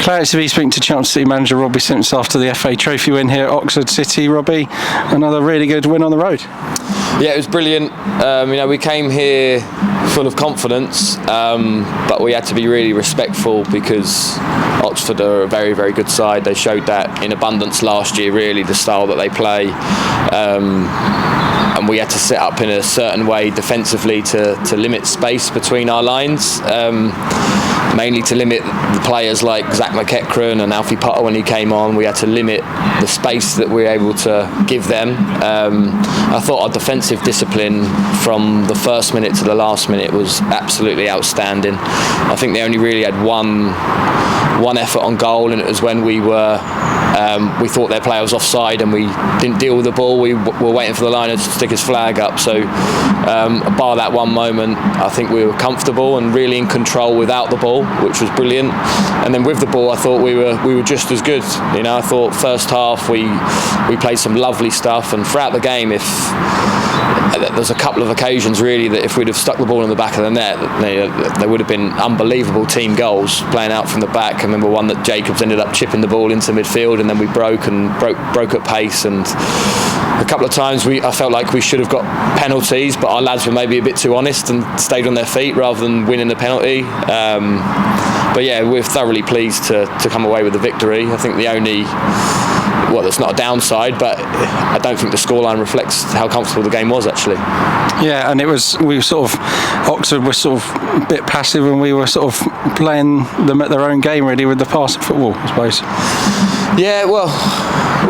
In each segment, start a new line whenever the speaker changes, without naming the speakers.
ClaretsTV speaking to Cheltenham City manager Robbie Simpson after the FA Trophy win here at Oxford City. Robbie, another really good win on the road.
Yeah, it was brilliant. We came here full of confidence, but we had to be really respectful because Oxford are a very, very good side. They showed that in abundance last year, really, the style that they play. And we had to set up in a certain way defensively to limit space between our lines. Mainly to limit the players like Zach McEachran and Alfie Potter when he came on. We had to limit the space that we were able to give them. I thought our defensive discipline from the first minute to the last minute was absolutely outstanding. I think they only really had one effort on goal, and it was when we thought their player was offside and we didn't deal with the ball. We were waiting for the liner to stick his flag up. So bar that one moment, I think we were comfortable and really in control without the ball, which was brilliant. And then with the ball, I thought we were just as good. I thought first half we played some lovely stuff, and throughout the game, there's a couple of occasions really that if we'd have stuck the ball in the back of the net, there would have been unbelievable team goals playing out from the back. I remember one that Jacobs ended up chipping the ball into midfield, and then we broke at pace. And a couple of times I felt like we should have got penalties, but our lads were maybe a bit too honest and stayed on their feet rather than winning the penalty. But yeah, we're thoroughly pleased to come away with the victory. I think the only, that's not a downside, but I don't think the scoreline reflects how comfortable the game was actually.
Yeah, and Oxford were sort of a bit passive, and we were sort of playing them at their own game really with the passing football, I suppose.
Yeah, well,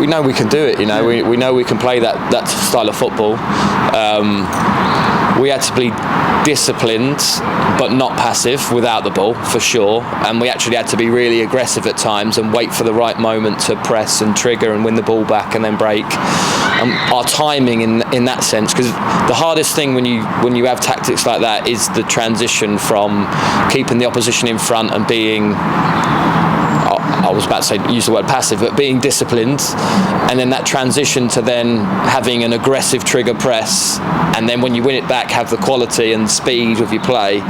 we know we can do it. We know we can play that style of football. We had to be disciplined but not passive without the ball, for sure, and we actually had to be really aggressive at times and wait for the right moment to press and trigger and win the ball back and then break. Our timing in that sense, because the hardest thing when you have tactics like that is the transition from keeping the opposition in front and being, I was about to use the word passive, but being disciplined, and then that transition to then having an aggressive trigger press, and then when you win it back, have the quality and speed of your play.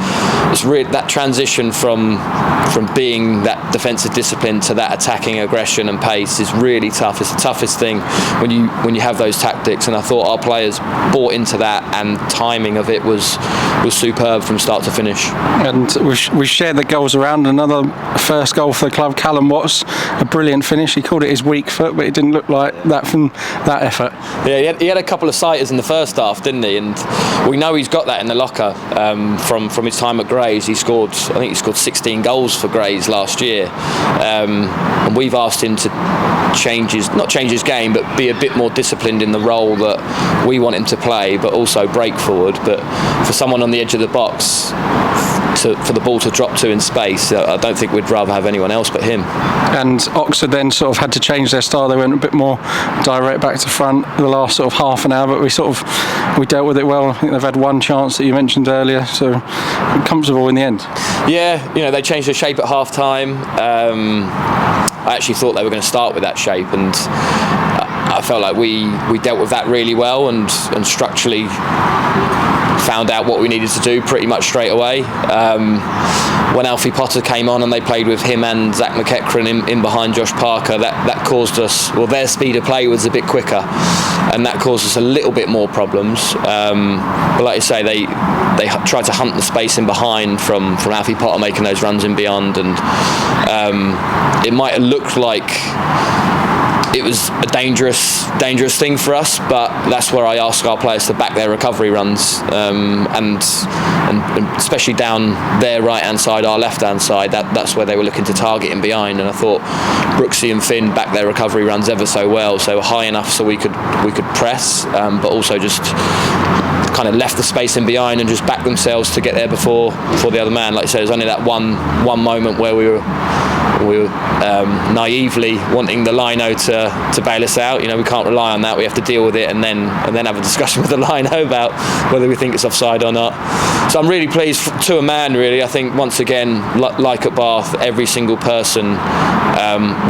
It's really that transition from being that defensive discipline to that attacking aggression and pace is really tough. It's the toughest thing when you have those tactics, and I thought our players bought into that, and timing of it was superb from start to finish.
And we've shared the goals around. Another first goal for the club, Callum Watts, a brilliant finish. He called it his weak foot, but it didn't look like that from that effort.
Yeah, he had a couple of sighters in the first half, didn't he? And we know he's got that in the locker from his time at Grays. I think he scored 16 goals for Grays last year, and we've asked him to not change his game, but be a bit more disciplined in the role that we want him to play, but also break forward. But for someone on the edge of the box, for the ball to drop to in space, I don't think we'd rather have anyone else but him.
And Oxford then sort of had to change their style. They went a bit more direct back to front the last sort of half an hour, but we dealt with it well. I think they've had one chance that you mentioned earlier, so comfortable in the end.
Yeah, they changed their shape at half time. I actually thought they were going to start with that shape, and I felt like we dealt with that really well and structurally found out what we needed to do pretty much straight away. When Alfie Potter came on and they played with him and Zach McEachran in behind Josh Parker, that caused us, their speed of play was a bit quicker, and that caused us a little bit more problems. But like you say, they tried to hunt the space in behind from Alfie Potter making those runs in beyond, and it might have looked like it was a dangerous thing for us, but that's where I ask our players to back their recovery runs, and especially down their right hand side, our left hand side. That's where they were looking to target in behind, and I thought Brooksy and Finn backed their recovery runs ever so well, so high enough so we could press, but also just kind of left the space in behind and just backed themselves to get there before the other man. Like I said, there's only that one moment where we were naively wanting the lino to bail us out. We can't rely on that. We have to deal with it and then have a discussion with the lino about whether we think it's offside or not. So I'm really pleased to a man, really. I think once again, like at Bath, every single person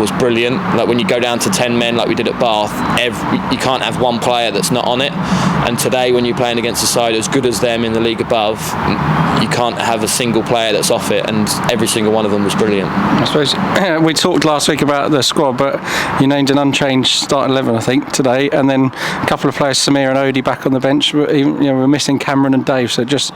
was brilliant. Like when you go down to 10 men like we did at Bath, you can't have one player that's not on it. And today, when you're playing against a side as good as them in the league above, you can't have a single player that's off it, and every single one of them was brilliant.
I suppose we talked last week about the squad, but you named an unchanged starting 11, I think, today, and then a couple of players, Samir and Odie, back on the bench. We're missing Cameron and Dave, so just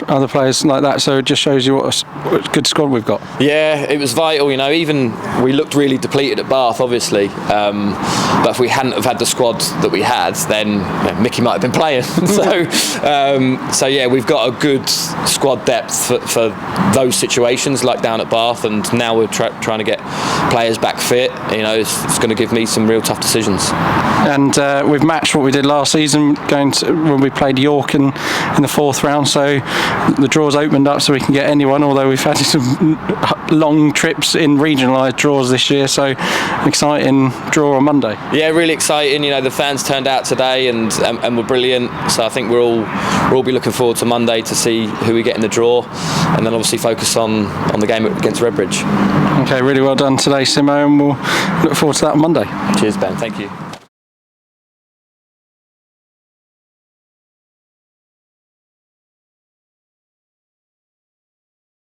other players like that. So it just shows you what a good squad we've got.
Yeah, it was vital. Even we looked really depleted at Bath, obviously, but if we hadn't have had the squad that we had, then Mickey might have been playing. So yeah, we've got a good squad depth for those situations, like down at Bath, and now we're trying to get players back fit. It's going to give me some real tough decisions.
And we've matched what we did last season, when we played York in the 4th round. So the draw's opened up, so we can get anyone. Although we've had some long trips in regionalised draws this year, so exciting draw on Monday.
Yeah, really exciting. The fans turned out today and were brilliant. So I think we'll all be looking forward to Monday to see who we get in the draw, and then obviously focus on the game against Redbridge.
Okay, really well done today, Simo, and we'll look forward to that on Monday.
Cheers, Ben. Thank you.